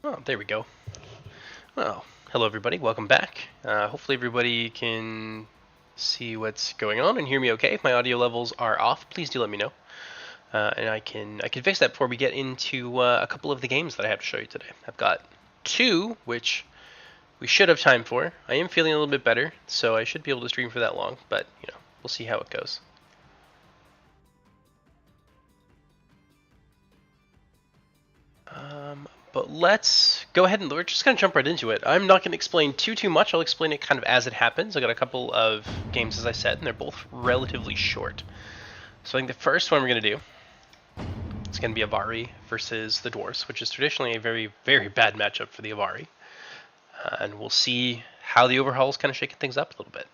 Oh, there we go. Well, hello everybody, welcome back. Hopefully everybody can see what's going on and hear me okay. If my audio levels are off, please do let me know. And I can fix that before we get into a couple of the games that I have to show you today. I've got two, which we should have time for. I am feeling a little bit better, so I should be able to stream for that long, but we'll see how it goes. But let's go ahead and we're just going to jump right into it. I'm not going to explain too much. I'll explain it kind of as it happens. I got a couple of games, as I said, and they're both relatively short. So I think the first one we're going to do is going to be Avari versus the Dwarfs, which is traditionally a very, very bad matchup for the Avari. And we'll see how the Overhaul is kind of shaking things up a little bit.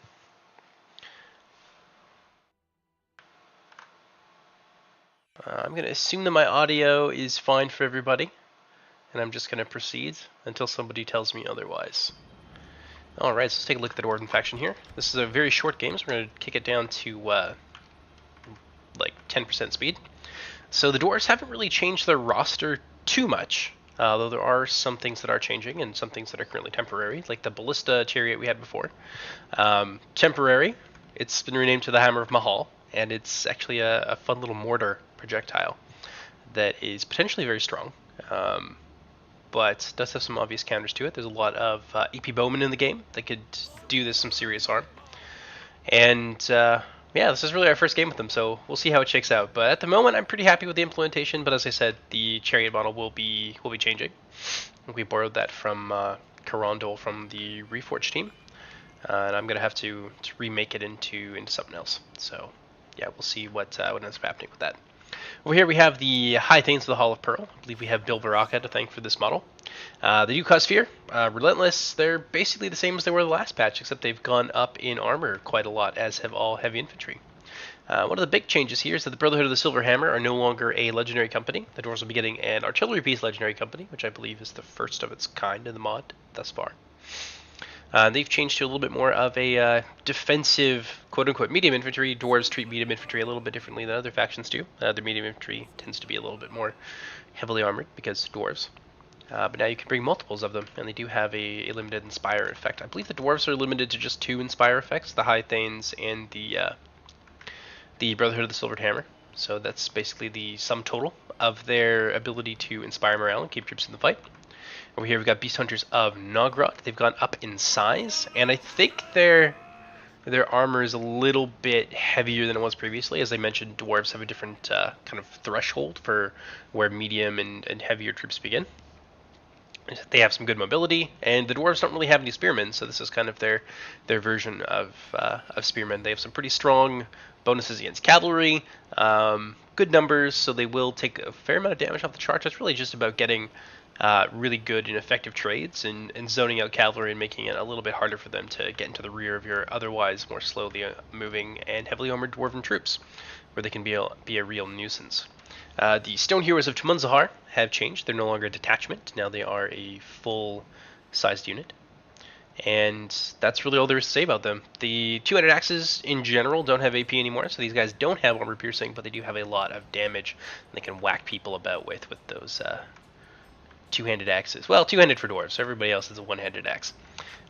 I'm going to assume that my audio is fine for everybody. And I'm just going to proceed until somebody tells me otherwise. Alright, so let's take a look at the Dwarven faction here. This is a very short game, so we're going to kick it down to like 10% speed. So the Dwarves haven't really changed their roster too much, though there are some things that are changing and some things that are currently temporary, like the Ballista Chariot we had before. Temporary, it's been renamed to the Hammer of Mahal, and it's actually a fun little mortar projectile that is potentially very strong. But does have some obvious counters to it. There's a lot of EP bowmen in the game that could do this some serious harm. And yeah, this is really our first game with them, so we'll see how it shakes out. But at the moment, I'm pretty happy with the implementation. But as I said, the chariot model will be changing. We borrowed that from Carondol from the Reforged team, and I'm gonna have to remake it into something else. So yeah, we'll see what ends up happening with that. Over here we have the High Thanes of the Hall of Pearl. I believe we have Bill Baraka to thank for this model. The Yukon Sphere, Relentless, they're basically the same as they were the last patch, except they've gone up in armor quite a lot, as have all heavy infantry. One of the big changes here is that the Brotherhood of the Silver Hammer are no longer a legendary company. The Dwarves will be getting an artillery piece legendary company, which I believe is the first of its kind in the mod thus far. They've changed to a little bit more of a defensive, quote-unquote, medium infantry. Dwarves treat medium infantry a little bit differently than other factions do. Their medium infantry tends to be a little bit more heavily armored because dwarves. But now you can bring multiples of them, and they do have a limited Inspire effect. I believe the Dwarves are limited to just 2 Inspire effects, the High Thanes and the Brotherhood of the Silvered Hammer. So that's basically the sum total of their ability to inspire morale and keep troops in the fight. Over here we've got Beast Hunters of Nogrod. They've gone up in size, and I think their armor is a little bit heavier than it was previously. As I mentioned, dwarves have a different kind of threshold for where medium and heavier troops begin. They have some good mobility, and the dwarves don't really have any spearmen, so this is kind of their version of spearmen. They have some pretty strong bonuses against cavalry, good numbers, so they will take a fair amount of damage off the charge. It's really just about getting really good and effective trades and zoning out cavalry and making it a little bit harder for them to get into the rear of your otherwise more slowly moving and heavily armored dwarven troops, where they can be a real nuisance. The Stone Heroes of Tumunzahar have changed. They're no longer a detachment. Now they are a full-sized unit. And that's really all there is to say about them. The two-handed axes in general don't have AP anymore, so these guys don't have armor piercing, but they do have a lot of damage they can whack people about with those two-handed axes. Well, two-handed for dwarves. Everybody else is a one-handed axe.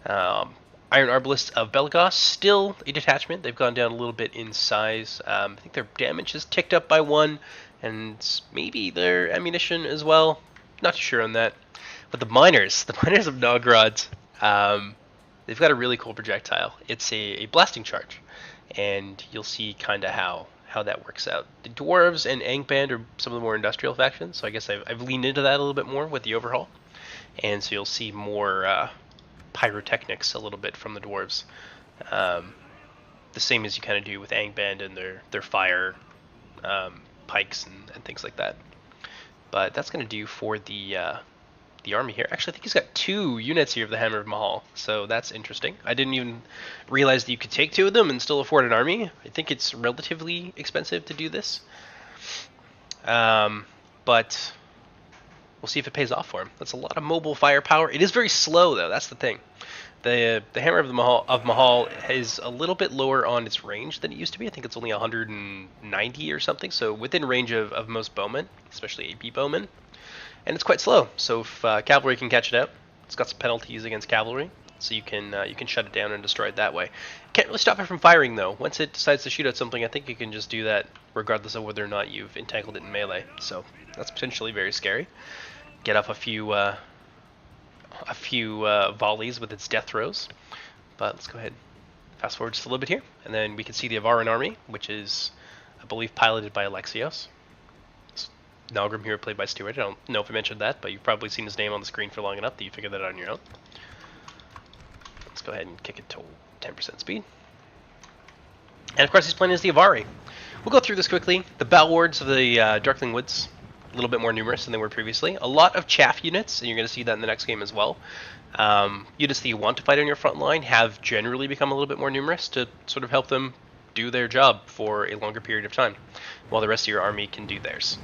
Iron Arbalists of Belagos, still a detachment. They've gone down a little bit in size. I think their damage has ticked up by 1, and maybe their ammunition as well. Not too sure on that. But the Miners of Nogrod, they've got a really cool projectile. It's a blasting charge, and you'll see kind of how that works out. The Dwarves and Angband are some of the more industrial factions, so I guess I've leaned into that a little bit more with the Overhaul. And so you'll see more pyrotechnics a little bit from the Dwarves. The same as you kind of do with Angband and their fire pikes and things like that. But that's going to do for the army here. Actually, I think he's got 2 units here of the Hammer of Mahal, so that's interesting. I didn't even realize that you could take 2 of them and still afford an army. I think it's relatively expensive to do this. But we'll see if it pays off for him. That's a lot of mobile firepower. It is very slow, though. That's the thing. The Hammer of Mahal is a little bit lower on its range than it used to be. I think it's only 190 or something, so within range of most bowmen, especially AP bowmen. and it's quite slow. So if cavalry can catch it out, it's got some penalties against cavalry, so you can shut it down and destroy it that way. Can't really stop it from firing though. Once it decides to shoot at something, I think you can just do that regardless of whether or not you've entangled it in melee. So that's potentially very scary. Get off a few volleys with its death throws. But let's go ahead, fast forward just a little bit here, and then we can see the Avari army, which is, I believe, piloted by Alexios. Nalgrim here, played by Stewart. I don't know if I mentioned that, but you've probably seen his name on the screen for long enough that you figured that out on your own. Let's go ahead and kick it to 10% speed. And of course, he's playing as the Avari. We'll go through this quickly. The Balwards of the Darkling Woods, a little bit more numerous than they were previously. A lot of chaff units, and you're going to see that in the next game as well. Units that you want to fight on your front line have generally become a little bit more numerous to sort of help them do their job for a longer period of time, while the rest of your army can do theirs.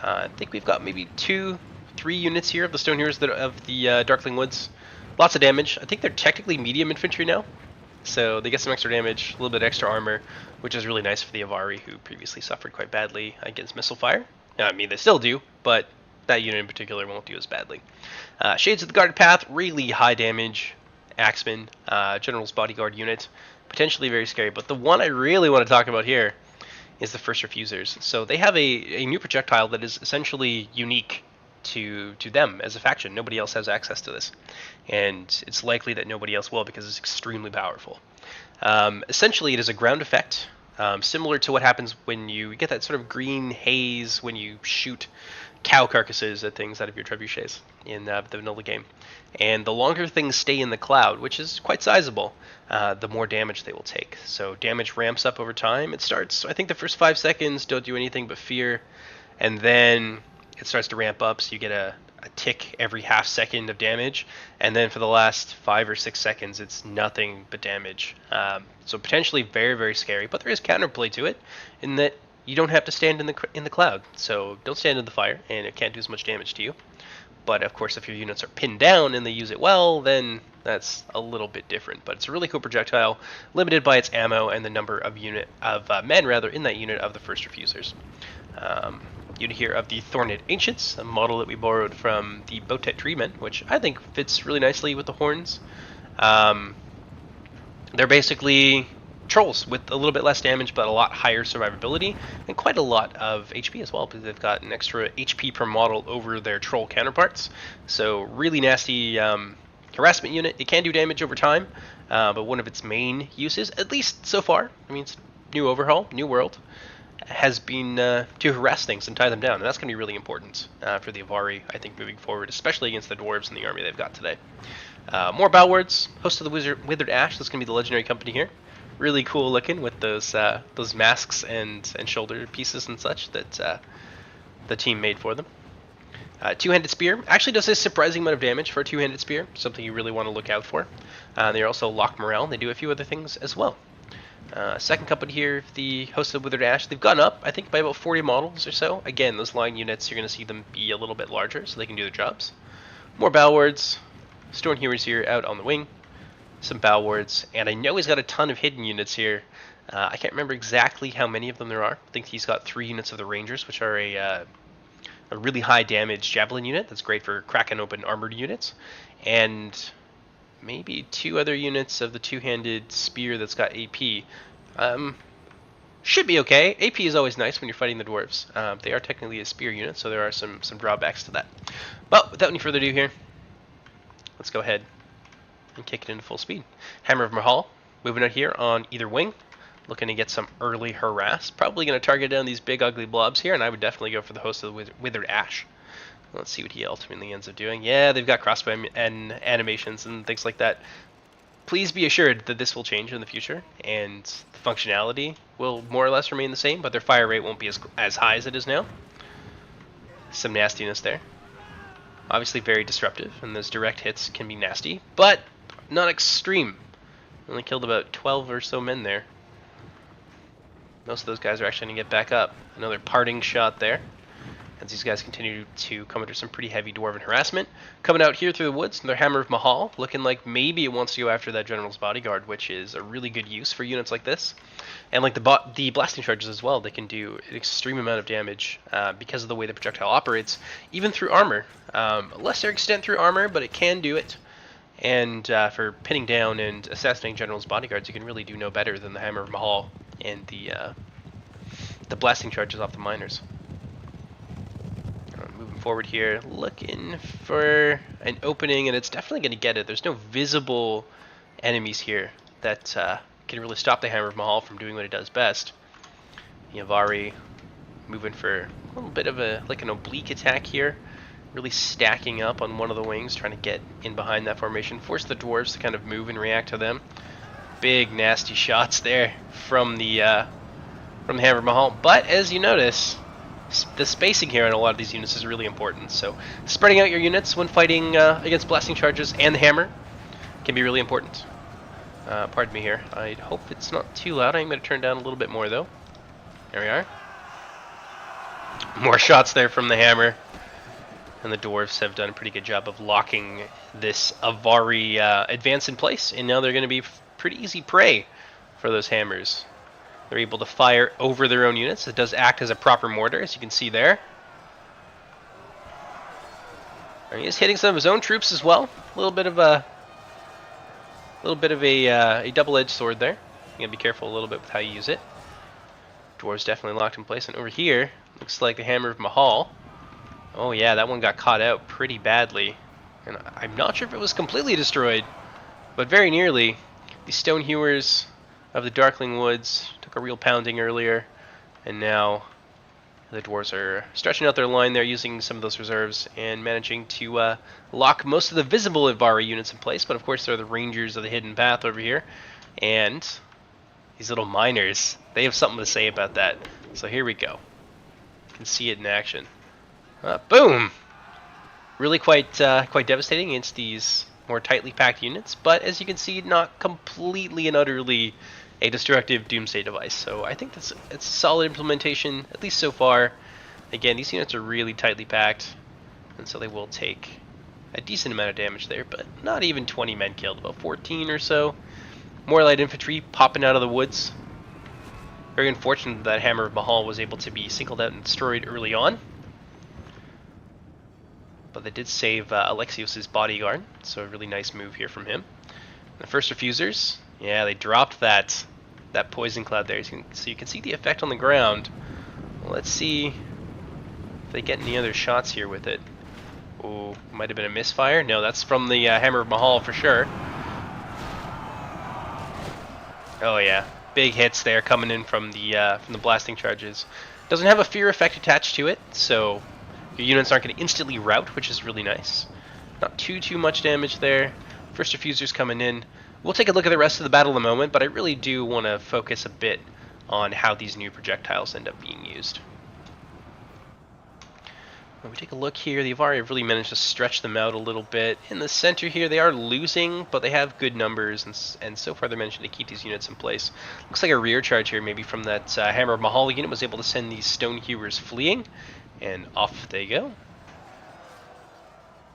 I think we've got maybe 2-3 units here of the Stone Heroes of the Darkling Woods. Lots of damage. I think they're technically medium infantry now, so they get some extra damage, a little bit extra armor, which is really nice for the Avari, who previously suffered quite badly against missile fire. I mean, they still do, but that unit in particular won't do as badly. Shades of the Guarded Path, really high damage Axeman, General's Bodyguard unit, potentially very scary. But the one I really want to talk about here is the First Refusers. So they have a new projectile that is essentially unique to them as a faction. Nobody else has access to this, and it's likely that nobody else will because it's extremely powerful. Essentially, it is a ground effect, similar to what happens when you get that sort of green haze when you shoot cow carcasses at things out of your trebuchets in the vanilla game. And the longer things stay in the cloud, which is quite sizable, the more damage they will take. So damage ramps up over time. It starts, I think the first 5 seconds don't do anything but fear, and then it starts to ramp up, so you get a tick every half second of damage, and then for the last 5 or 6 seconds it's nothing but damage. So potentially very, very scary, but there is counterplay to it in that you don't have to stand in the cloud, so don't stand in the fire and it can't do as much damage to you. But of course, if your units are pinned down and they use it well, then that's a little bit different. But it's a really cool projectile, limited by its ammo and the number of men in that unit of the First Refusers. Unit here of the Thorned Ancients, a model that we borrowed from the Botet Treemen, which I think fits really nicely with the horns. They're basically trolls with a little bit less damage but a lot higher survivability and quite a lot of HP as well, because they've got an extra HP per model over their troll counterparts. So really nasty harassment unit. It can do damage over time, but one of its main uses, at least so far, I mean, it's new overhaul, new world, has been to harass things and tie them down, and that's going to be really important for the Avari, I think, moving forward, especially against the Dwarves and the army they've got today. More Balwards, Host of the Withered Ash. That's going to be the legendary company here. Really cool looking with those masks and shoulder pieces and such that the team made for them. Two-handed spear actually does a surprising amount of damage for a two-handed spear, something you really want to look out for. They're also lock morale, and they do a few other things as well. Second company here, the Host of Withered Ash, they've gone up, I think, by about 40 models or so. Again, those line units, you're going to see them be a little bit larger so they can do their jobs. More Balwards, Stone Heroes here out on the wing, some Balwards, and I know he's got a ton of hidden units here. I can't remember exactly how many of them there are. I think he's got 3 units of the Rangers, which are a really high damage javelin unit that's great for cracking open armored units, and maybe 2 other units of the two-handed spear that's got AP. Should be okay. AP is always nice when you're fighting the Dwarves. They are technically a spear unit, so there are some drawbacks to that. But without any further ado here, let's go ahead and kick it into full speed. Hammer of Mahal, moving out here on either wing, looking to get some early harass. Probably going to target down these big ugly blobs here, and I would definitely go for the Host of the Withered Ash. Let's see what he ultimately ends up doing. Yeah, they've got crossbow and animations and things like that. Please be assured that this will change in the future, and the functionality will more or less remain the same, but their fire rate won't be as high as it is now. Some nastiness there. Obviously very disruptive, and those direct hits can be nasty, but not extreme. Only killed about 12 or so men there. Most of those guys are actually going to get back up. Another parting shot there. as these guys continue to come under some pretty heavy dwarven harassment. Coming out here through the woods, their Hammer of Mahal, looking like maybe it wants to go after that General's Bodyguard, which is a really good use for units like this. And like the blasting charges as well, they can do an extreme amount of damage because of the way the projectile operates, even through armor. Lesser extent through armor, but it can do it. And for pinning down and assassinating General's Bodyguards, you can really do no better than the Hammer of Mahal and the blasting charges off the miners. Moving forward here, looking for an opening, and it's definitely going to get it. There's no visible enemies here that can really stop the Hammer of Mahal from doing what it does best. The Avari moving for a little bit of an oblique attack here, really stacking up on one of the wings, trying to get in behind that formation, force the dwarves to kind of move and react to them. Big nasty shots there from the Hammer of Mahal, but as you notice, the spacing here on a lot of these units is really important. So spreading out your units when fighting against blasting charges and the hammer can be really important. Pardon me here. I hope it's not too loud. I'm going to turn down a little bit more though. There we are. More shots there from the hammer. And the dwarves have done a pretty good job of locking this Avari advance in place. And now they're going to be pretty easy prey for those hammers. They're able to fire over their own units. It does act as a proper mortar, as you can see there. And he is hitting some of his own troops as well. A little bit of a double-edged sword there. You gotta be careful a little bit with how you use it. Dwarves definitely locked in place. And over here, looks like the Hammer of Mahal. Oh yeah, that one got caught out pretty badly. And I'm not sure if it was completely destroyed, but very nearly. The Stone Hewers of the Darkling Woods took a real pounding earlier, and now the dwarves are stretching out their line there, using some of those reserves and managing to lock most of the visible Avari units in place. But of course, there are the Rangers of the Hidden Path over here, and these little miners, they have something to say about that. So here we go. You can see it in action. Boom! Really quite devastating against these more tightly packed units, but as you can see, not completely and utterly a destructive doomsday device. So I think it's a solid implementation, at least so far. Again, these units are really tightly packed, and so they will take a decent amount of damage there, but not even 20 men killed, about 14 or so. More light infantry popping out of the woods. Very unfortunate that Hammer of Mahal was able to be singled out and destroyed early on. But they did save Alexios' bodyguard, so a really nice move here from him. The first refusers, yeah, they dropped that poison cloud there, so you can see the effect on the ground. Well, let's see if they get any other shots here with it. Oh, might have been a misfire. No, that's from the Hammer of Mahal for sure. Oh yeah, big hits there coming in from the blasting charges. Doesn't have a fear effect attached to it, so your units aren't going to instantly rout, which is really nice. Not too much damage there. First refusers coming in. We'll take a look at the rest of the battle in a moment, but I really do want to focus a bit on how these new projectiles end up being used. When we take a look here, the Avari have really managed to stretch them out a little bit. In the center here, they are losing, but they have good numbers, and so far they're managing to keep these units in place. Looks like a rear charge here, maybe from that Hammer of Mahal unit was able to send these Stone Hewers fleeing. And off they go.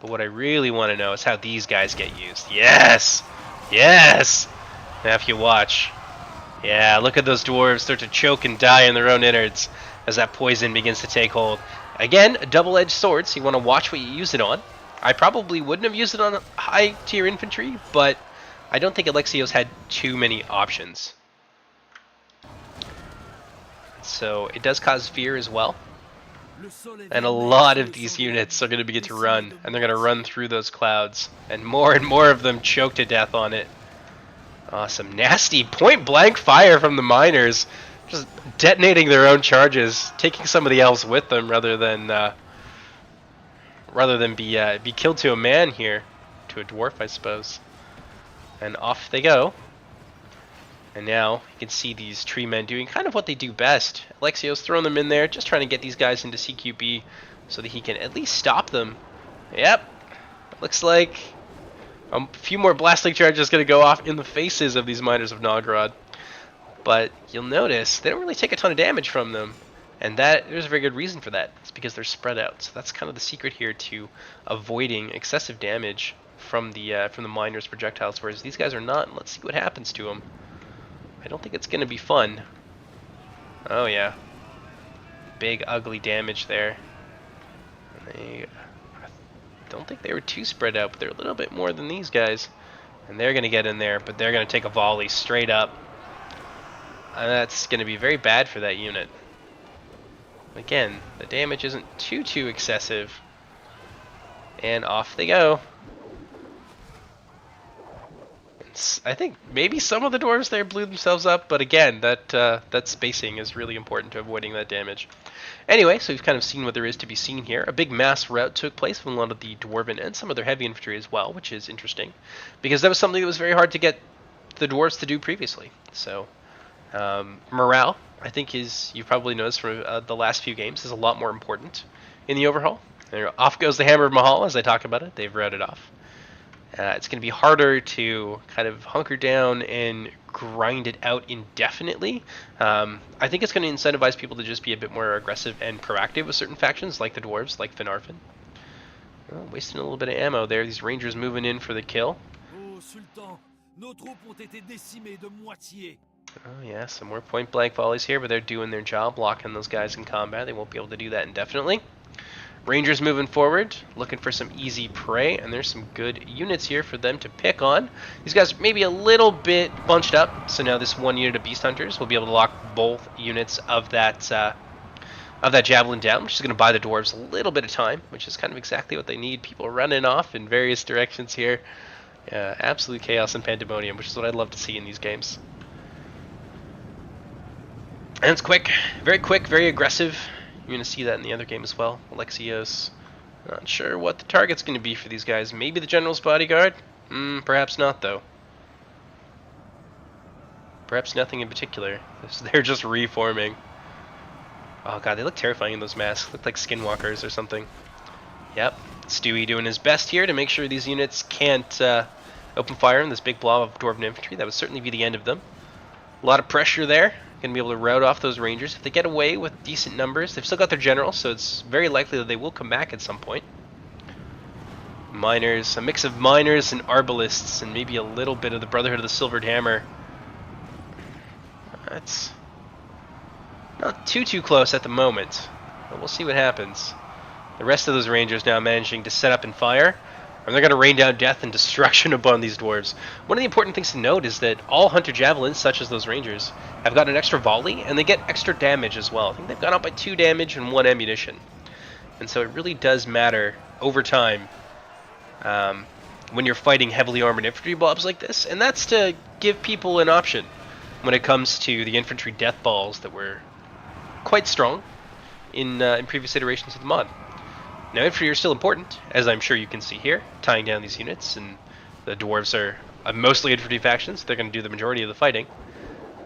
But what I really want to know is how these guys get used. Yes! Yes! Now if you watch. Yeah, look at those dwarves start to choke and die in their own innards as that poison begins to take hold. Again, a double-edged sword, so you want to watch what you use it on. I probably wouldn't have used it on high-tier infantry, but I don't think Alexios had too many options. So it does cause fear as well. And a lot of these units are going to begin to run, and they're going to run through those clouds, and more of them choke to death on it. Some nasty point-blank fire from the miners, just detonating their own charges, taking some of the elves with them rather than be killed to a man here, to a dwarf, I suppose. And off they go. And now you can see these tree men doing kind of what they do best. Alexios throwing them in there, just trying to get these guys into CQB so that he can at least stop them. Yep, looks like a few more blasting charges going to go off in the faces of these miners of Nogrod. But you'll notice they don't really take a ton of damage from them. And there's a very good reason for that. It's because they're spread out. So that's kind of the secret here to avoiding excessive damage from the miners' projectiles, whereas these guys are not. And let's see what happens to them. I don't think it's going to be fun. Oh yeah, big ugly damage there. I don't think they were too spread out, but they're a little bit more than these guys. And they're going to get in there, but they're going to take a volley straight up. And that's going to be very bad for that unit. Again, the damage isn't too excessive. And off they go. I think maybe some of the dwarves there blew themselves up, but again, that spacing is really important to avoiding that damage. Anyway, so we've kind of seen what there is to be seen here. A big mass rout took place with a lot of the dwarven and some of their heavy infantry as well, which is interesting, because that was something that was very hard to get the dwarves to do previously. So morale, I think, you've probably noticed from the last few games, is a lot more important in the overhaul. And off goes the hammer of Mahal as I talk about it. They've routed off. It's going to be harder to kind of hunker down and grind it out indefinitely. I think it's going to incentivize people to just be a bit more aggressive and proactive with certain factions, like the dwarves, like Finarfin. Oh, wasting a little bit of ammo there. These rangers moving in for the kill. Oh yeah, some more point-blank volleys here, but they're doing their job, locking those guys in combat. They won't be able to do that indefinitely. Rangers moving forward, looking for some easy prey, and there's some good units here for them to pick on. These guys are maybe a little bit bunched up, so now this one unit of Beast Hunters will be able to lock both units of that Javelin down, which is going to buy the Dwarves a little bit of time, which is kind of exactly what they need. People running off in various directions here. Absolute chaos and pandemonium, which is what I'd love to see in these games. And it's quick, very aggressive. You're going to see that in the other game as well. Alexios. Not sure what the target's going to be for these guys. Maybe the General's Bodyguard? Perhaps not, though. Perhaps nothing in particular. They're just reforming. Oh god, they look terrifying in those masks. Look like skinwalkers or something. Yep. Stewie doing his best here to make sure these units can't open fire on this big blob of Dwarven infantry. That would certainly be the end of them. A lot of pressure there. Going to be able to rout off those rangers. If they get away with decent numbers, they've still got their general, so it's very likely that they will come back at some point. Miners, a mix of miners and arbalists, and maybe a little bit of the Brotherhood of the Silvered Hammer. That's not too close at the moment, but we'll see what happens. The rest of those rangers now managing to set up and fire. And they're going to rain down death and destruction upon these dwarves. One of the important things to note is that all Hunter Javelins, such as those rangers, have got an extra volley, and they get extra damage as well. I think they've gone up by 2 damage and 1 ammunition. And so it really does matter over time when you're fighting heavily armored infantry blobs like this. And that's to give people an option when it comes to the infantry death balls that were quite strong in previous iterations of the mod. Now, infantry are still important, as I'm sure you can see here, tying down these units, and the dwarves are mostly infantry factions. They're going to do the majority of the fighting,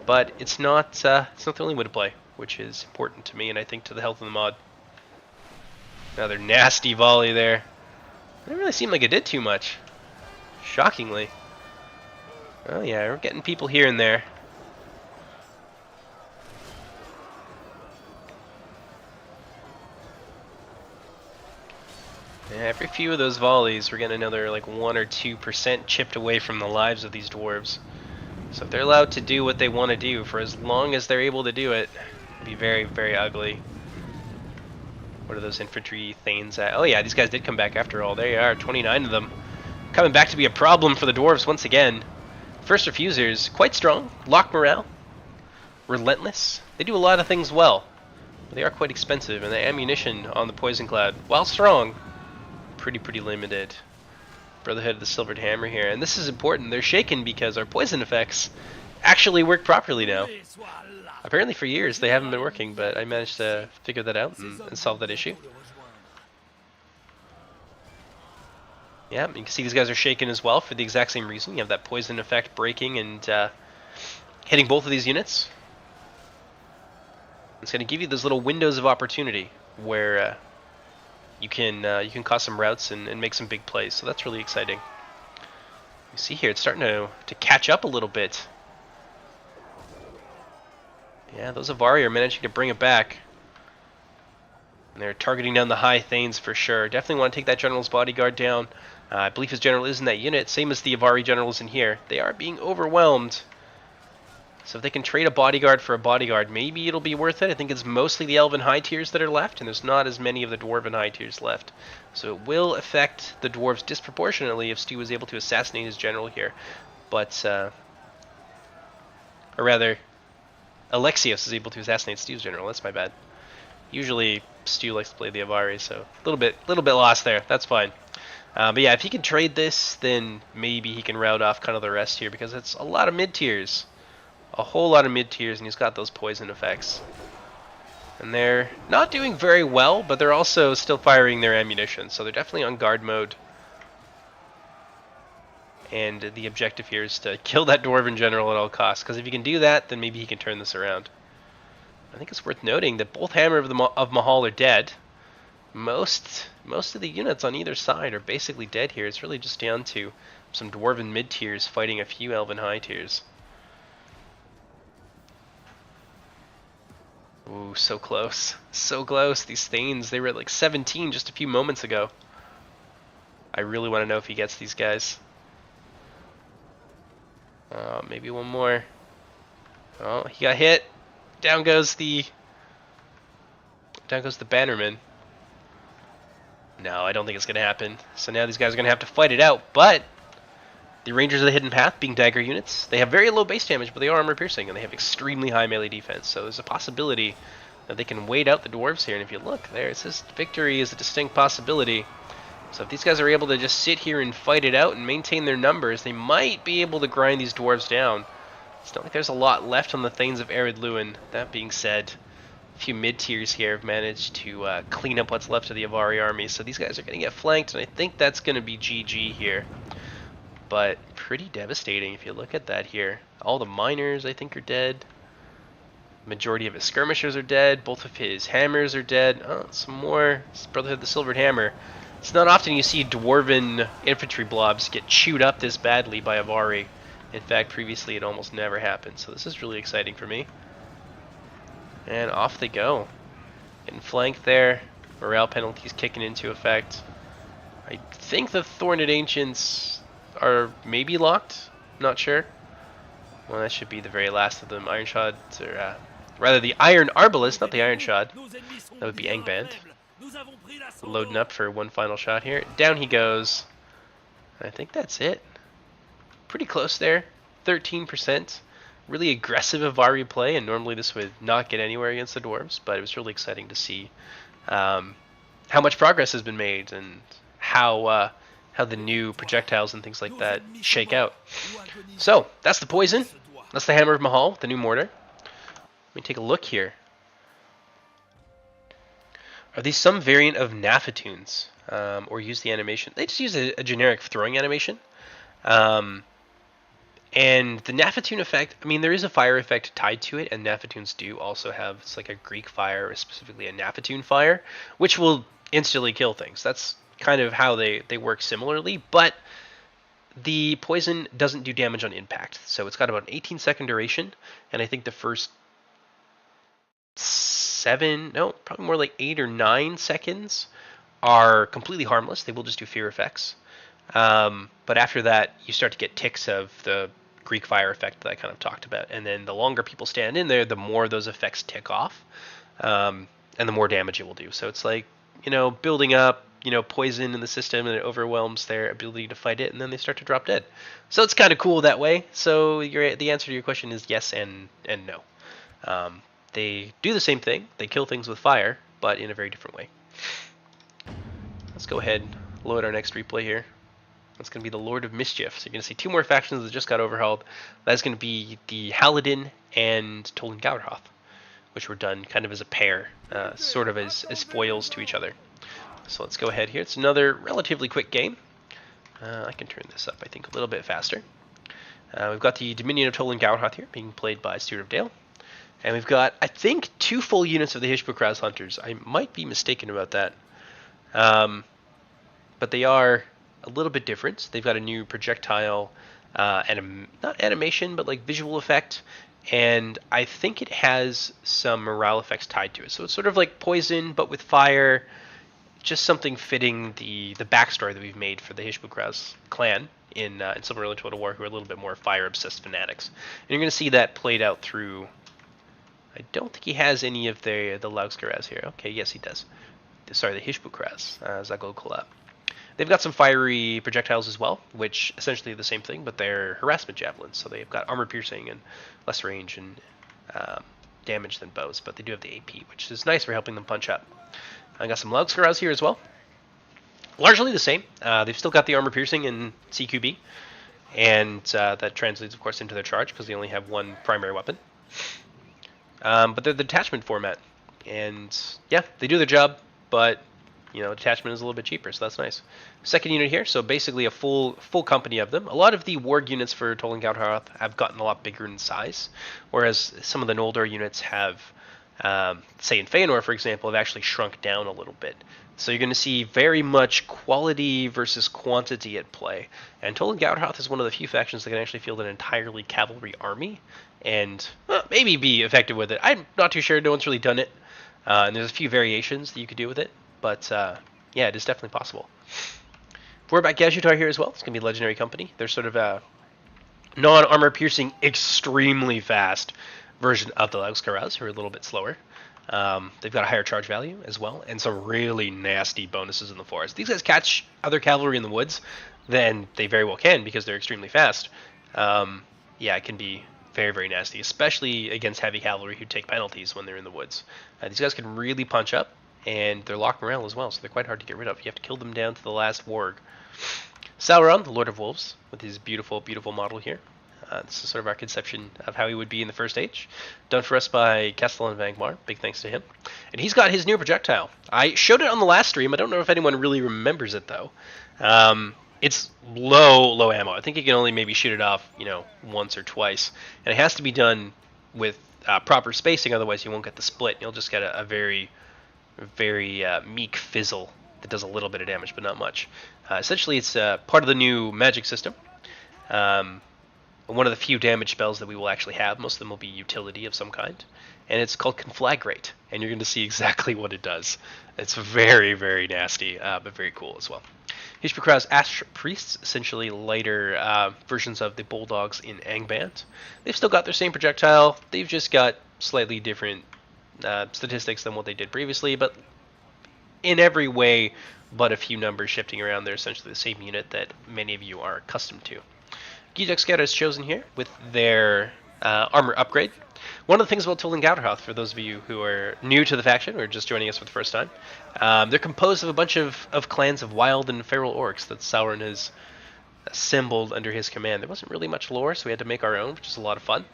but it's not the only way to play, which is important to me and I think to the health of the mod. Another nasty volley there. It didn't really seem like it did too much, shockingly. Oh yeah, we're getting people here and there. Yeah, every few of those volleys, we're getting another like 1 or 2% chipped away from the lives of these dwarves. So if they're allowed to do what they want to do for as long as they're able to do it, it'll be very ugly. What are those infantry thanes at? Oh yeah, these guys did come back after all. There you are, 29 of them. Coming back to be a problem for the dwarves once again. First refusers, quite strong. Lock morale. Relentless. They do a lot of things well. But they are quite expensive, and the ammunition on the Poison Cloud, while strong, pretty limited. Brotherhood of the Silvered Hammer here, and this is important. They're shaken because our poison effects actually work properly now. Apparently for years they haven't been working, but I managed to figure that out and solve that issue. Yeah, you can see these guys are shaken as well for the exact same reason. You have that poison effect breaking and hitting both of these units. It's going to give you those little windows of opportunity where you can cause some routes and make some big plays, so that's really exciting. You see here, it's starting to catch up a little bit. Yeah, those Avari are managing to bring it back. And they're targeting down the high Thanes for sure. Definitely want to take that General's bodyguard down. I believe his General is in that unit, same as the Avari Generals in here. They are being overwhelmed. So if they can trade a bodyguard for a bodyguard, maybe it'll be worth it. I think it's mostly the Elven high tiers that are left, and there's not as many of the Dwarven high tiers left. So it will affect the Dwarves disproportionately if Stu is able to assassinate his general here. But, or rather, Alexios is able to assassinate Stu's general. That's my bad. Usually Stu likes to play the Avari, so a little bit lost there. That's fine. But yeah, if he can trade this, then maybe he can rout off kind of the rest here, because it's a lot of mid tiers. A whole lot of mid tiers, and he's got those poison effects. And they're not doing very well, but they're also still firing their ammunition, so they're definitely on guard mode. And the objective here is to kill that Dwarven general at all costs, because if he can do that, then maybe he can turn this around. I think it's worth noting that both Hammer of Mahal are dead. Most of the units on either side are basically dead here. It's really just down to some Dwarven mid tiers fighting a few Elven high tiers. Ooh, so close. So close. These Thanes, they were at like 17 just a few moments ago. I really want to know if he gets these guys. Maybe one more. Oh, he got hit. Down goes the Bannerman. No, I don't think it's going to happen. So now these guys are going to have to fight it out, but the Rangers of the Hidden Path, being dagger units, they have very low base damage, but they are armor piercing, and they have extremely high melee defense. So there's a possibility that they can wait out the Dwarves here. And if you look there, it says victory is a distinct possibility. So if these guys are able to just sit here and fight it out and maintain their numbers, they might be able to grind these Dwarves down. It's not like there's a lot left on the Thanes of Ered Luin. That being said, a few mid-tiers here have managed to clean up what's left of the Avari army. So these guys are going to get flanked, and I think that's going to be GG here. But pretty devastating if you look at that here. All the miners, I think, are dead. Majority of his skirmishers are dead. Both of his hammers are dead. Oh, some more. Brotherhood of the Silvered Hammer. It's not often you see Dwarven infantry blobs get chewed up this badly by Avari. In fact, previously it almost never happened. So this is really exciting for me. And off they go. Getting flanked there. Morale penalties kicking into effect. I think the Thorned Ancients are maybe locked. Not sure. Well, that should be the very last of them. Iron Shod, or rather the Iron Arbalist, not the Iron Shod. That would be Angband. Loading up for one final shot here. Down he goes. I think that's it. Pretty close there. 13%. Really aggressive Avari play, and normally this would not get anywhere against the Dwarves, but it was really exciting to see how much progress has been made and how the new projectiles and things like that shake out. So, that's the poison. That's the Hammer of Mahal, the new mortar. Let me take a look here. Are these some variant of Nafatoons? Or use the animation? They just use a generic throwing animation. And the Nafatoon effect, I mean, there is a fire effect tied to it, and Nafatoons do also have, it's like a Greek fire, or specifically a Nafatoon fire, which will instantly kill things. That's kind of how they work similarly, but the poison doesn't do damage on impact. So it's got about an 18-second duration, and I think the first probably more like 8 or 9 seconds are completely harmless. They will just do fear effects. But after that, you start to get ticks of the Greek fire effect that I kind of talked about. And then the longer people stand in there, the more those effects tick off, and the more damage it will do. So it's like, building up, poison in the system, and it overwhelms their ability to fight it, and then they start to drop dead. So it's kind of cool that way. So the answer to your question is yes and no. They do the same thing. They kill things with fire, but in a very different way. Let's go ahead and load our next replay here. That's going to be the Lord of Mischief. So you're going to see 2 more factions that just got overhauled. That's going to be the Helin and Tolen Gorth, which were done kind of as a pair, sort of as foils to each other. So let's go ahead here. It's another relatively quick game. I can turn this up, I think, a little bit faster. We've got the Dominion of Tolen Gorth here, being played by Stewart of Dale. And we've got, I think, 2 full units of the Hishbukraz Hunters. I might be mistaken about that. But they are a little bit different. They've got a new projectile not animation, but like visual effect. And I think it has some morale effects tied to it. So it's sort of like poison, but with fire. Just something fitting the backstory that we've made for the Hishbukraz clan in Silmarillion Total War, who are a little bit more fire-obsessed fanatics. And you're going to see that played out through... I don't think he has any of the Laugskaraz here. Okay, yes, he does. Sorry, the Hishbukraz, Zagol Kolab. They've got some fiery projectiles as well, which essentially are the same thing, but they're harassment javelins. So they've got armor piercing and less range and damage than bows, but they do have the AP, which is nice for helping them punch up. I got some Laugskaraz here as well. Largely the same. They've still got the armor piercing and CQB, and that translates, of course, into their charge because they only have one primary weapon. But they're the detachment format, and yeah, they do their job, but you know, detachment is a little bit cheaper, so that's nice. Second unit here, so basically a full company of them. A lot of the warg units for Tolen Gorth have gotten a lot bigger in size, whereas some of the Noldor units have, say in Feanor, for example, have actually shrunk down a little bit. So you're going to see very much quality versus quantity at play. And Tolen Gorth is one of the few factions that can actually field an entirely cavalry army, and maybe be effective with it. I'm not too sure, no one's really done it. And there's a few variations that you could do with it. But yeah, it is definitely possible. Vorback Gajutar here as well. It's going to be a legendary company. They're sort of a non-armor piercing, extremely fast version of the Laugskaraz, who are a little bit slower. They've got a higher charge value as well, and some really nasty bonuses in the forest. These guys catch other cavalry in the woods, then they very well can because they're extremely fast. Yeah, it can be very, very nasty, especially against heavy cavalry who take penalties when they're in the woods. These guys can really punch up. And they're lock morale as well, so they're quite hard to get rid of. You have to kill them down to the last warg. Sauron, the Lord of Wolves, with his beautiful, beautiful model here. This is sort of our conception of how he would be in the First Age. Done for us by Castellan Vangmar. Big thanks to him. And he's got his new projectile. I showed it on the last stream. I don't know if anyone really remembers it, though. It's low ammo. I think you can only maybe shoot it off, you know, once or twice. And it has to be done with proper spacing, otherwise you won't get the split. You'll just get a very meek fizzle that does a little bit of damage, but not much. Essentially, it's part of the new magic system. One of the few damage spells that we will actually have. Most of them will be utility of some kind. And it's called Conflagrate, and you're going to see exactly what it does. It's very, very nasty, but very cool as well. Hishbukraz Ash Priests, essentially lighter versions of the Bulldogs in Angband. They've still got their same projectile. They've just got slightly different statistics than what they did previously, but in every way but a few numbers shifting around, they're essentially the same unit that many of you are accustomed to. Gijek is chosen here with their armor upgrade. One of the things about Tolen Gorth, for those of you who are new to the faction or just joining us for the first time, they're composed of a bunch of clans of wild and feral orcs that Sauron has assembled under his command. There wasn't really much lore, so we had to make our own, which is a lot of fun.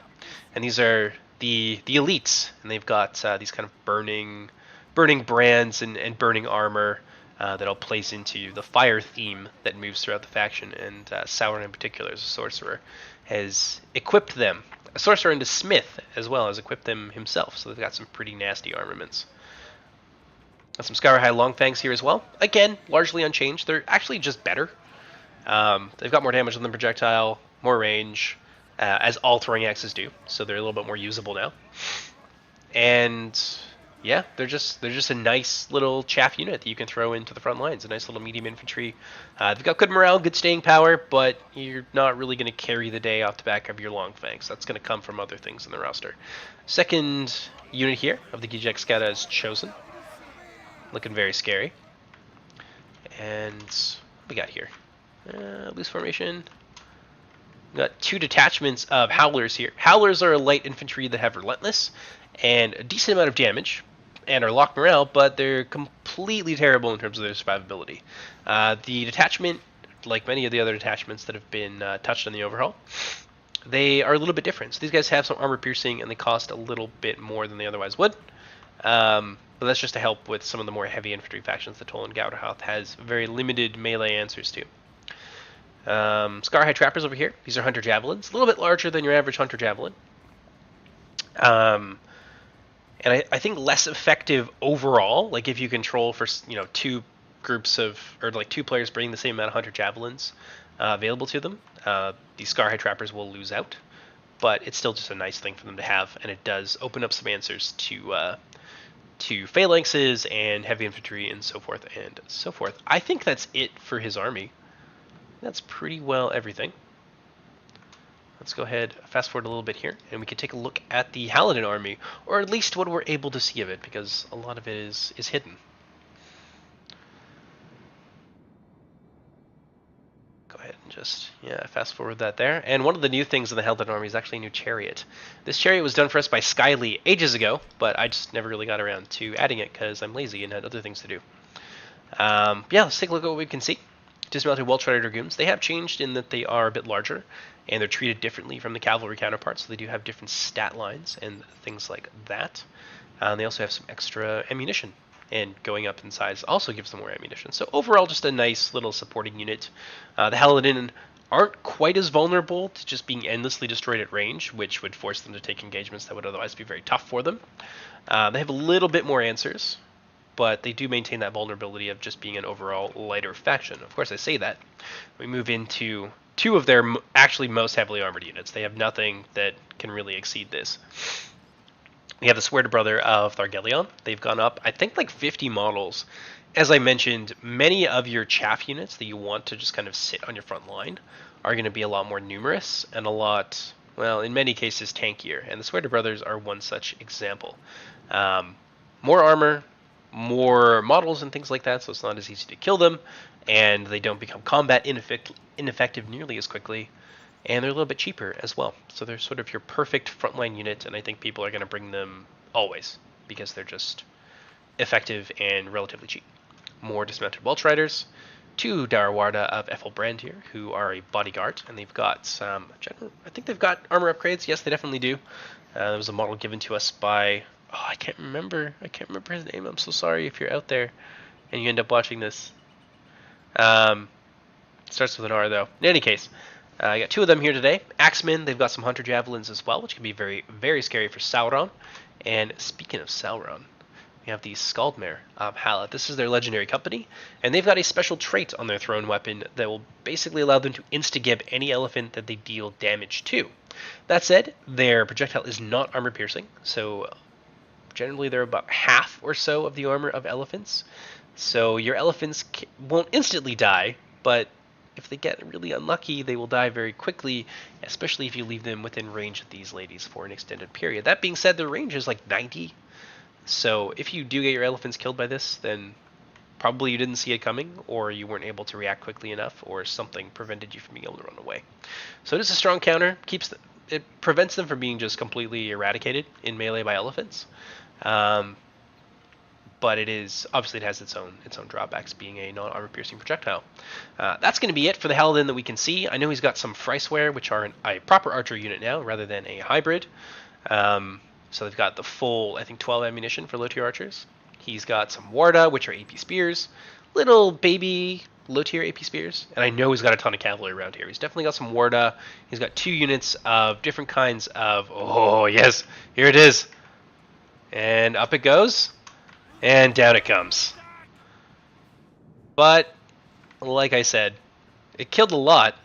And these are the elites, and they've got these kind of burning brands and burning armor that all plays into the fire theme that moves throughout the faction. And Sauron in particular, as a sorcerer, has equipped them. A sorcerer and a smith as well has equipped them himself, so they've got some pretty nasty armaments. Got some Sky High Longfangs here as well. Again, largely unchanged. They're actually just better. They've got more damage than the projectile, more range, as all throwing axes do, so they're a little bit more usable now. And yeah, they're just a nice little chaff unit that you can throw into the front lines. A nice little medium infantry. They've got good morale, good staying power, but you're not really going to carry the day off the back of your Longfangs. That's going to come from other things in the roster. Second unit here of the Gijek Skada is chosen. Looking very scary. And what we got here? Loose formation. We got two detachments of Howlers here. Howlers are a light infantry that have Relentless and a decent amount of damage and are locked morale, but they're completely terrible in terms of their survivability. The detachment, like many of the other detachments that have been touched on the overhaul, they are a little bit different. So these guys have some armor piercing and they cost a little bit more than they otherwise would. But that's just to help with some of the more heavy infantry factions that Tolen Gorth has very limited melee answers to. Scar High Trappers over here. These are Hunter Javelins. A little bit larger than your average Hunter Javelin. And I think less effective overall. Like if you control for, you know, two groups of, or like two players bringing the same amount of Hunter Javelins available to them. These the Scarhide Trappers will lose out, but it's still just a nice thing for them to have, and it does open up some answers to phalanxes and heavy infantry and so forth and so forth. I think that's it for his army. That's pretty well everything. Let's go ahead, fast forward a little bit here, and we can take a look at the Helin army, or at least what we're able to see of it, because a lot of it is hidden. Go ahead and just, fast forward that there. And one of the new things in the Helin army is actually a new chariot. This chariot was done for us by Skyly ages ago, but I just never really got around to adding it because I'm lazy and had other things to do. Let's take a look at what we can see. Dismounted Weltrider Dragoons. They have changed in that they are a bit larger, and they're treated differently from the cavalry counterparts, so they do have different stat lines and things like that. They also have some extra ammunition, and going up in size also gives them more ammunition. So overall, just a nice little supporting unit. The Helin aren't quite as vulnerable to just being endlessly destroyed at range, which would force them to take engagements that would otherwise be very tough for them. They have a little bit more answers, but they do maintain that vulnerability of just being an overall lighter faction. Of course, I say that. We move into two of their actually most heavily armored units. They have nothing that can really exceed this. We have the Swear to Brother of Thargelion. They've gone up, I think, like 50 models. As I mentioned, many of your chaff units that you want to just kind of sit on your front line are going to be a lot more numerous and a lot, well, in many cases, tankier. And the Swear to Brothers are one such example. More armor, more models and things like that, so it's not as easy to kill them, and they don't become combat ineffective nearly as quickly, and they're a little bit cheaper as well. So they're sort of your perfect frontline unit, and I think people are going to bring them always because they're just effective and relatively cheap. More dismounted Weltriders, 2 Darawarda of Ethelbrandir, who are a bodyguard, and they've got some I think they've got armor upgrades. Yes, they definitely do. There was a model given to us by, I can't remember his name. I'm so sorry if you're out there and you end up watching this. Starts with an R though. In any case, I got 2 of them here today. Axemen, they've got some Hunter Javelins as well, which can be very, very scary for Sauron. And speaking of Sauron, we have the Skaldmare of Halla. This is their legendary company, and they've got a special trait on their thrown weapon that will basically allow them to insta-gib any elephant that they deal damage to. That said, their projectile is not armor piercing, so generally they're about half or so of the armor of elephants. So your elephants won't instantly die, but if they get really unlucky, they will die very quickly, especially if you leave them within range of these ladies for an extended period. That being said, their range is like 90. So if you do get your elephants killed by this, then probably you didn't see it coming, or you weren't able to react quickly enough, or something prevented you from being able to run away. So it is a strong counter. It prevents them from being just completely eradicated in melee by elephants. But it is obviously it has its own drawbacks, being a non-armor piercing projectile. That's going to be it for the Helin that we can see. I know he's got some Freyswear, which are a proper archer unit now rather than a hybrid. So they've got the full, I think, 12 ammunition for low-tier archers. He's got some Warda, which are AP spears, little baby low-tier AP spears, and I know he's got a ton of cavalry around here. He's definitely got some Warda. He's got 2 units of different kinds of, oh yes, here it is. And up it goes, and down it comes. But, like I said, it killed a lot.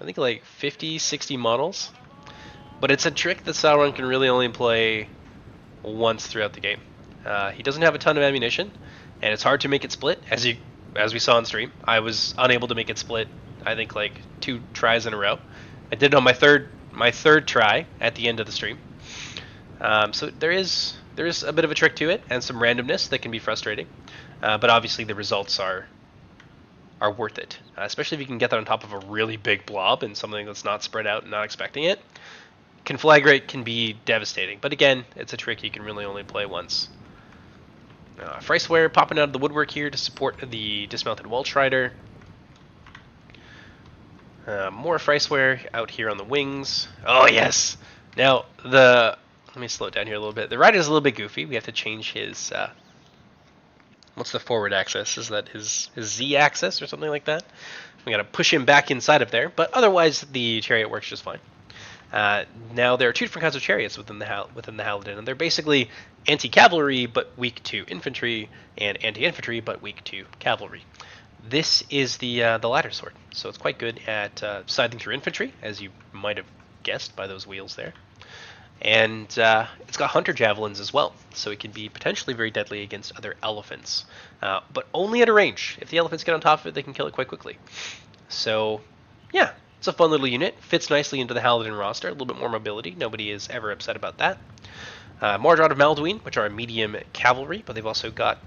I think like 50, 60 models. But it's a trick that Sauron can really only play once throughout the game. He doesn't have a ton of ammunition, and it's hard to make it split, as we saw on stream. I was unable to make it split, I think, like 2 tries in a row. I did it on my third try at the end of the stream. So there is a bit of a trick to it, and some randomness that can be frustrating. But obviously the results are worth it, especially if you can get that on top of a really big blob and something that's not spread out and not expecting it. Conflagrate can be devastating, but again, it's a trick you can really only play once. Freyswear popping out of the woodwork here to support the dismounted Weltrider. More Freyswear out here on the wings. Oh yes! Now, let me slow it down here a little bit. The rider is a little bit goofy. We have to change his, what's the forward axis? Is that his Z axis or something like that? We gotta push him back inside of there, but otherwise the chariot works just fine. Now there are 2 different kinds of chariots within the Helin, and they're basically anti-cavalry but weak to infantry, and anti-infantry but weak to cavalry. This is the ladder sword, so it's quite good at scything through infantry, as you might have guessed by those wheels there. And it's got hunter javelins as well, so it can be potentially very deadly against other elephants, but only at a range. If the elephants get on top of it, they can kill it quite quickly. So, yeah, it's a fun little unit. Fits nicely into the Haladin roster. A little bit more mobility. Nobody is ever upset about that. Mordred of Malduin, which are medium cavalry, but they've also got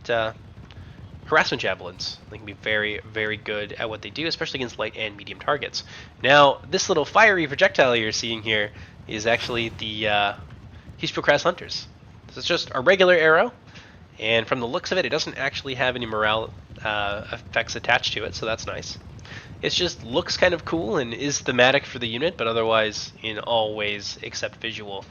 harassment javelins. They can be very, very good at what they do, especially against light and medium targets. Now, this little fiery projectile you're seeing here is actually the Hispocras Hunters. This is just a regular arrow, and from the looks of it, it doesn't actually have any morale effects attached to it, so that's nice. It just looks kind of cool and is thematic for the unit, but otherwise, in all ways except visual,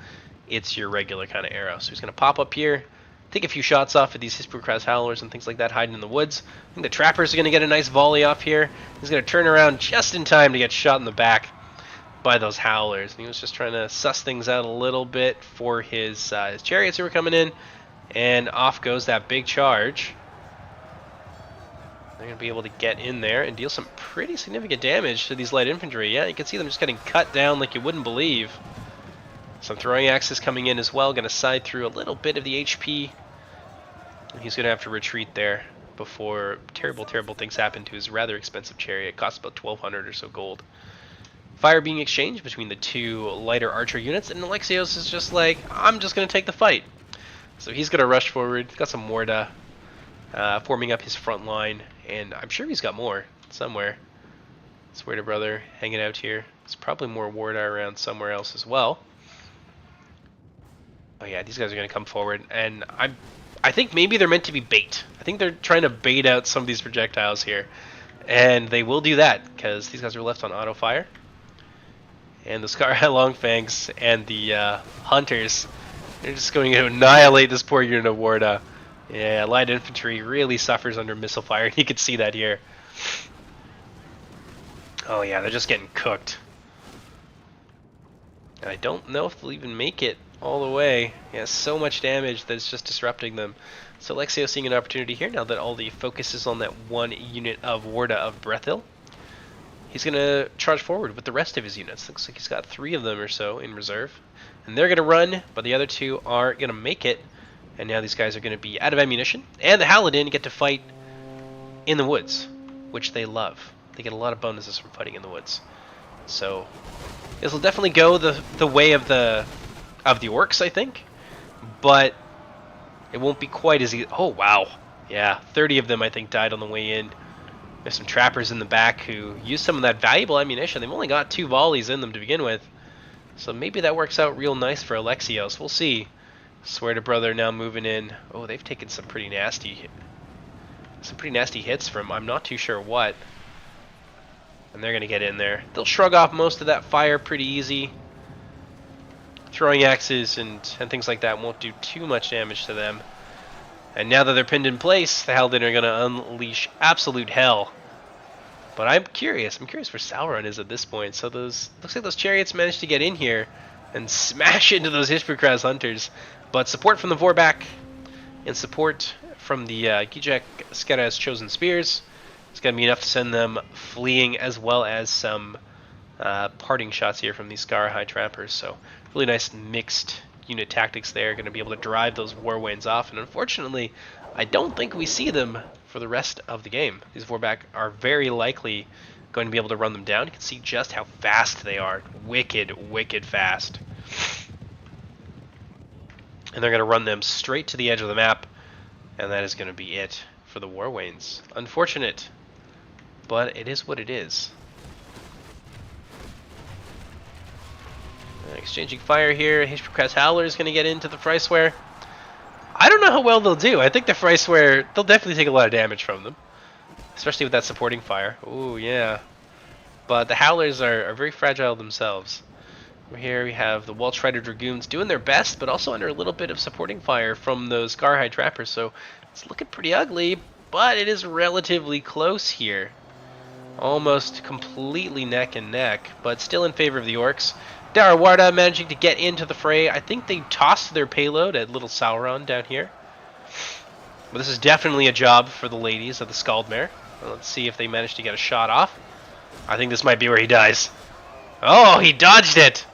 it's your regular kind of arrow. So he's going to pop up here, take a few shots off of these Hispocras Howlers and things like that hiding in the woods. I think the Trappers are going to get a nice volley off here. He's going to turn around just in time to get shot in the back by those Howlers. And he was just trying to suss things out a little bit for his chariots who were coming in. And off goes that big charge. They're going to be able to get in there and deal some pretty significant damage to these light infantry. Yeah, you can see them just getting cut down like you wouldn't believe. Some throwing axes coming in as well, going to side through a little bit of the HP. And he's going to have to retreat there before terrible, terrible things happen to his rather expensive chariot. It costs about 1,200 or so gold. Fire being exchanged between the two lighter archer units, and Alexios is just like, I'm just going to take the fight. So he's going to rush forward. He's got some Morda forming up his front line, and I'm sure he's got more somewhere. Swear to brother hanging out here. There's probably more Warda around somewhere else as well. Oh yeah, these guys are going to come forward, and I think maybe they're meant to be bait. I think they're trying to bait out some of these projectiles here, and they will do that because these guys are left on auto fire. And the Scar Longfangs and the Hunters, they're just going to annihilate this poor unit of Warda. Yeah, light infantry really suffers under missile fire. You can see that here. Oh yeah, they're just getting cooked. And I don't know if they'll even make it all the way. Yeah, so much damage that it's just disrupting them. So Alexio seeing an opportunity here now that all the focus is on that one unit of Warda of Brethil. He's going to charge forward with the rest of his units. Looks like he's got 3 of them or so in reserve. And they're going to run, but the other 2 aren't going to make it. And now these guys are going to be out of ammunition. And the Haladin get to fight in the woods, which they love. They get a lot of bonuses from fighting in the woods. So this will definitely go the way of the orcs, I think. But it won't be quite as easy. Oh, wow. Yeah, 30 of them, I think, died on the way in. There's some trappers in the back who use some of that valuable ammunition. They've only got 2 volleys in them to begin with. So maybe that works out real nice for Alexios. We'll see. Swear to brother now moving in. Oh, they've taken some pretty nasty hits from I'm not too sure what. And they're going to get in there. They'll shrug off most of that fire pretty easy. Throwing axes and things like that won't do too much damage to them. And now that they're pinned in place, the Haladin are going to unleash absolute hell. But I'm curious where Sauron is at this point. So looks like those chariots managed to get in here and smash into those Hispocras Hunters. But support from the Vorback and support from the Gijek Skeraz Chosen Spears is going to be enough to send them fleeing, as well as some parting shots here from these Scar High Trappers. So really nice mixed unit tactics there, going to be able to drive those war wains off, and unfortunately I don't think we see them for the rest of the game. These Vorback are very likely going to be able to run them down. You can see just how fast they are. Wicked fast. And they're going to run them straight to the edge of the map, and that is going to be it for the war wains. Unfortunate, but it is what it is. Exchanging fire here. Hispocras Howler is going to get into the Freyswear. I don't know how well they'll do. I think the Freyswear, they'll definitely take a lot of damage from them, especially with that supporting fire. Ooh, yeah. But the Howlers are very fragile themselves. Over here we have the Welsh Rider Dragoons doing their best, but also under a little bit of supporting fire from those Scarhide Trappers. So it's looking pretty ugly, but it is relatively close here. Almost completely neck and neck, but still in favor of the Orcs. Darawarda managing to get into the fray. I think they tossed their payload at Little Sauron down here. But this is definitely a job for the ladies of the Skaldmare. Well, let's see if they manage to get a shot off. I think this might be where he dies. Oh, he dodged it!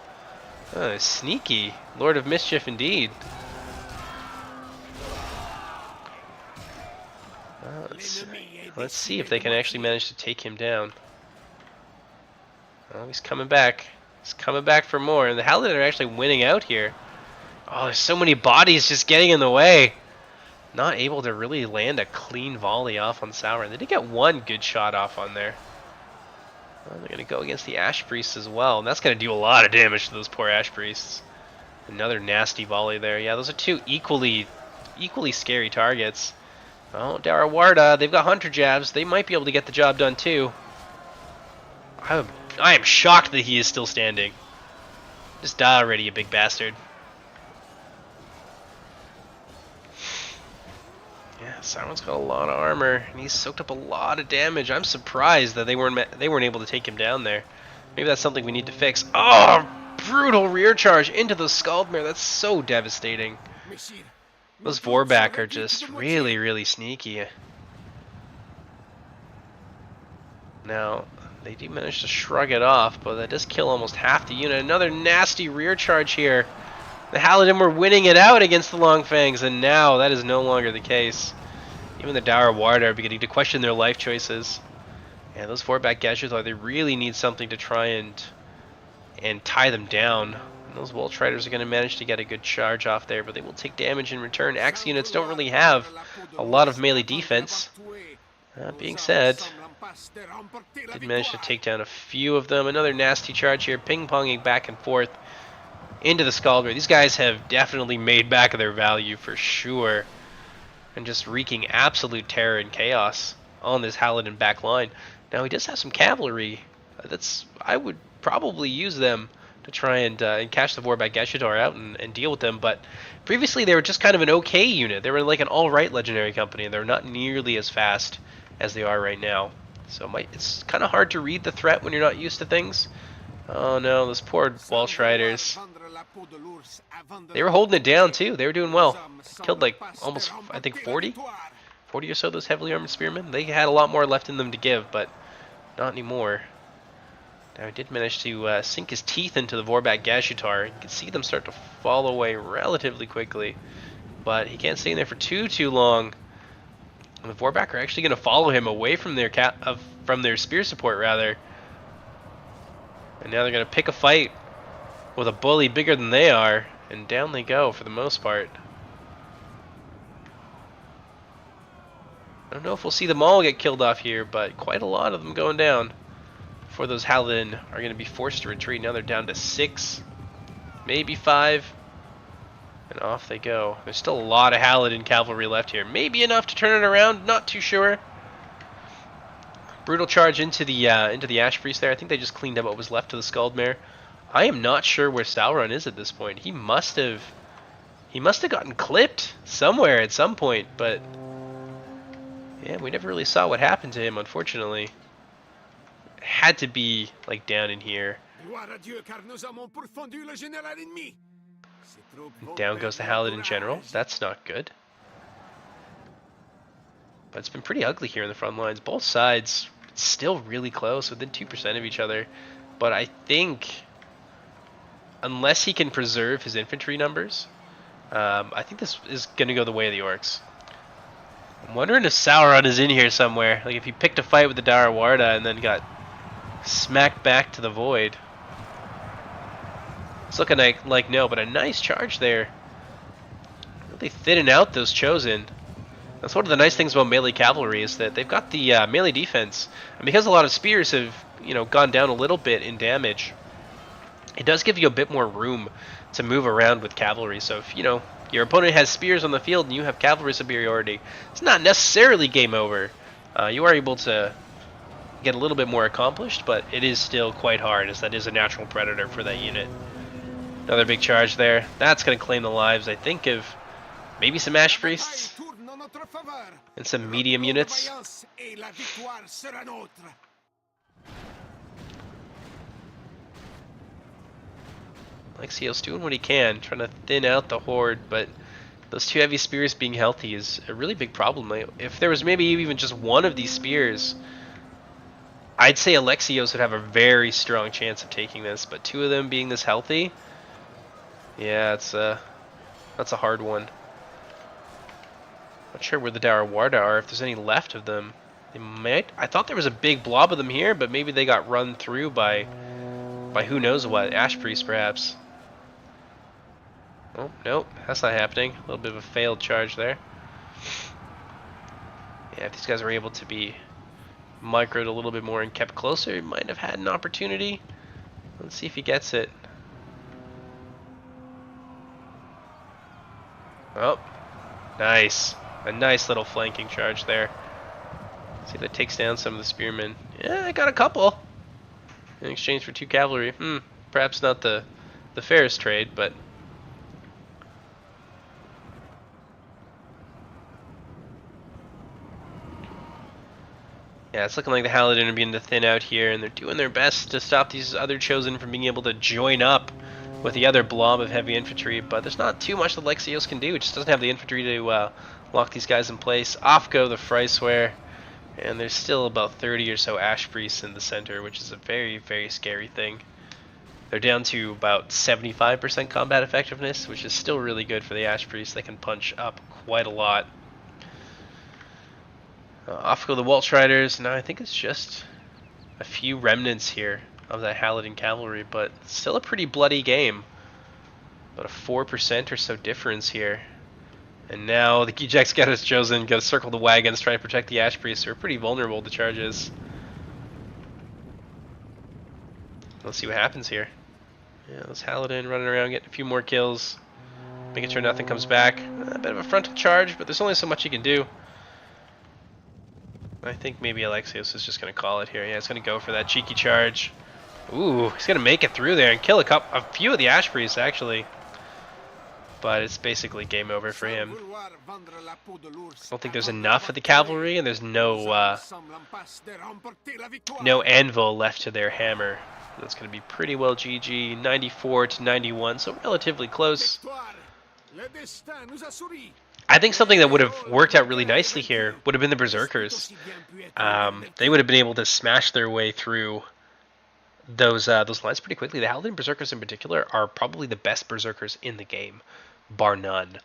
Oh, sneaky. Lord of Mischief indeed. Let's see if they can actually manage to take him down. Oh, he's coming back. He's coming back for more. And the Helin are actually winning out here. Oh, there's so many bodies just getting in the way. Not able to really land a clean volley off on Sauron. They did get one good shot off on there. Well, they're going to go against the Ash Priests as well. And that's going to do a lot of damage to those poor Ash Priests. Another nasty volley there. Yeah, those are two equally scary targets. Oh, Darawarda, they've got Hunter Jabs. They might be able to get the job done too. I am shocked that he is still standing. Just die already, you big bastard. Yeah, Sauron's got a lot of armor, and he's soaked up a lot of damage. I'm surprised that they weren't able to take him down there. Maybe that's something we need to fix. Oh, brutal rear charge into the Skaldmere. That's so devastating. Those Vorback are just really, really sneaky. Now, they do manage to shrug it off, but that does kill almost half the unit. Another nasty rear charge here. The Haladin were winning it out against the Longfangs, and now that is no longer the case. Even the Darawarda are beginning to question their life choices. Yeah, those Vorback Gashethar, they really need something to try and tie them down. And those Wolf Riders are going to manage to get a good charge off there, but they will take damage in return. Axe units don't really have a lot of melee defense. That being said, did manage to take down a few of them. Another nasty charge here, ping-ponging back and forth into the Skaldmere. These guys have definitely made back their value for sure. And just wreaking absolute terror and chaos on this Haladin back line. Now he does have some cavalry. I would probably use them to try and catch the Vorback Gashethar out and deal with them, but previously they were just kind of an okay unit. They were like an alright legendary company, and they're not nearly as fast as they are right now. So it's kind of hard to read the threat when you're not used to things. Oh no, those poor Welsh Riders. They were holding it down too. They were doing well. Killed like almost, I think, 40 or so of those heavily armored spearmen. They had a lot more left in them to give, but not anymore. Now he did manage to sink his teeth into the Vorback Gashethar. You can see them start to fall away relatively quickly, but he can't stay in there for too long. And the Vorback are actually going to follow him away from their spear support rather. And now they're going to pick a fight with a bully bigger than they are, and down they go for the most part. I don't know if we'll see them all get killed off here, but quite a lot of them going down. Before those Haladin are going to be forced to retreat. Now they're down to 6, maybe 5, and off they go. There's still a lot of Haladin cavalry left here. Maybe enough to turn it around, not too sure. Brutal charge into the Ash Priest there. I think they just cleaned up what was left of the Skaldmere. I am not sure where Sauron is at this point. He must have gotten clipped somewhere at some point, but yeah, we never really saw what happened to him, unfortunately. Had to be like down in here. Down goes the Haladin General. That's not good. But it's been pretty ugly here in the front lines. Both sides still really close, within 2% of each other. But I think, unless he can preserve his infantry numbers, I think this is going to go the way of the Orcs. I'm wondering if Sauron is in here somewhere. Like if he picked a fight with the Darawarda and then got smacked back to the void. It's looking like no, but a nice charge there. Really thinning out those Chosen. That's one of the nice things about melee cavalry, is that they've got the melee defense, and because a lot of spears have gone down a little bit in damage, it does give you a bit more room to move around with cavalry. So if your opponent has spears on the field and you have cavalry superiority, it's not necessarily game over. You are able to get a little bit more accomplished, but it is still quite hard, as that is a natural predator for that unit. Another big charge there. That's going to claim the lives, I think, of maybe some Ash Priests and some medium units. Alexios doing what he can, trying to thin out the horde, but Those two heavy spears being healthy is a really big problem. Like, if there was maybe even just one of these spears, I'd say Alexios would have a very strong chance of taking this, but two of them being this healthy, yeah, that's a hard one. Not sure where the Darawada are, if there's any left of them. They might. I thought there was a big blob of them here, but maybe they got run through by who knows what. Ash Priest, perhaps. Oh, nope, that's not happening. A little bit of a failed charge there. Yeah, if these guys were able to be microed a little bit more and kept closer, he might have had an opportunity. Let's see if he gets it. Oh, nice. A nice little flanking charge there. See if that takes down some of the spearmen. Yeah, I got a couple in exchange for 2 cavalry. Perhaps not the fairest trade, but yeah, it's looking like the Helin are beginning to thin out here, and they're doing their best to stop these other chosen from being able to join up with the other blob of heavy infantry, but there's not too much that Alexios can do. It just doesn't have the infantry to lock these guys in place. Off go the Freyswear, and there's still about 30 or so Ash Priests in the center, which is a very, very scary thing. They're down to about 75% combat effectiveness, which is still really good for the Ash Priests. They can punch up quite a lot. Off go the Welsh Riders. Now I think it's just a few remnants here of that Helin cavalry, but still a pretty bloody game. About a 4% or so difference here. And now the Kijak Scout has chosen, got to circle the wagons, try to protect the Ash Priests, who are pretty vulnerable to charges. Let's see what happens here. Yeah, this Helin running around, getting a few more kills, making sure nothing comes back. A bit of a frontal charge, but there's only so much you can do. I think maybe Alexios is just going to call it here. Yeah, he's going to go for that cheeky charge. Ooh, he's going to make it through there and kill a few of the Ash Priests, actually. But it's basically game over for him. I don't think there's enough of the cavalry, and there's no anvil left to their hammer. That's going to be pretty well GG, 94 to 91, so relatively close. I think something that would have worked out really nicely here would have been the Berserkers. They would have been able to smash their way through those lines pretty quickly. The Helin Berserkers in particular are probably the best Berserkers in the game, bar none.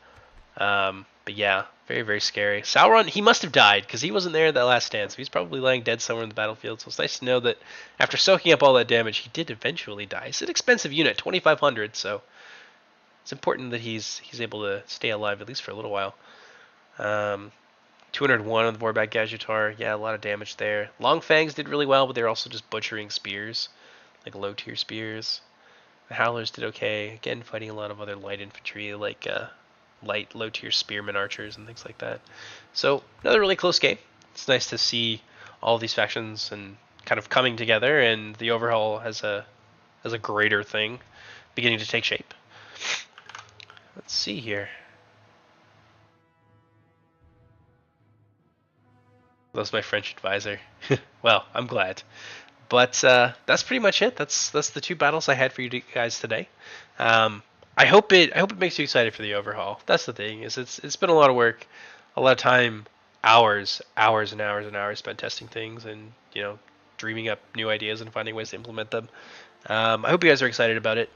But yeah, very, very scary. Sauron, he must have died because he wasn't there at that last stand, so he's probably lying dead somewhere in the battlefield. So it's nice to know that after soaking up all that damage, he did eventually die. It's an expensive unit, 2,500, so it's important that he's able to stay alive at least for a little while. 201 on the Vorbak Gadgetar. Yeah, a lot of damage there. Long Fangs did really well, but they're also just butchering spears, like low-tier spears. The Howlers did okay. Again, fighting a lot of other light infantry, like light, low-tier spearmen, archers, and things like that. So, another really close game. It's nice to see all these factions and kind of coming together, and the overhaul as a greater thing beginning to take shape. Let's see here. That was my French advisor. Well, I'm glad. But that's pretty much it. That's the 2 battles I had for you guys today. I hope it makes you excited for the overhaul. That's the thing. It's been a lot of work, a lot of time, hours and hours and hours spent testing things and dreaming up new ideas and finding ways to implement them. I hope you guys are excited about it.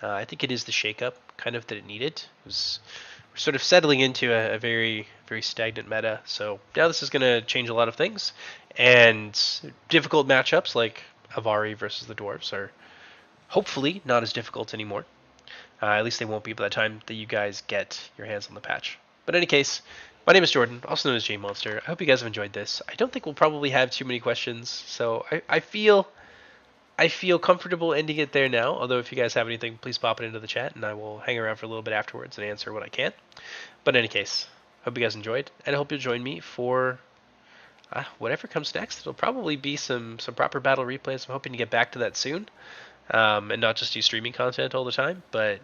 I think it is the shakeup kind of that it needed. We're sort of settling into a very, very stagnant meta. So now this is going to change a lot of things. And difficult matchups like Avari versus the Dwarfs are hopefully not as difficult anymore. At least they won't be by the time that you guys get your hands on the patch. But in any case, my name is Jordan, also known as JMonster. I hope you guys have enjoyed this. I don't think we'll probably have too many questions. So I feel comfortable ending it there now, although if you guys have anything, please pop it into the chat, and I will hang around for a little bit afterwards and answer what I can. But in any case, hope you guys enjoyed, and I hope you'll join me for whatever comes next. It'll probably be some proper battle replays. I'm hoping to get back to that soon, and not just do streaming content all the time, but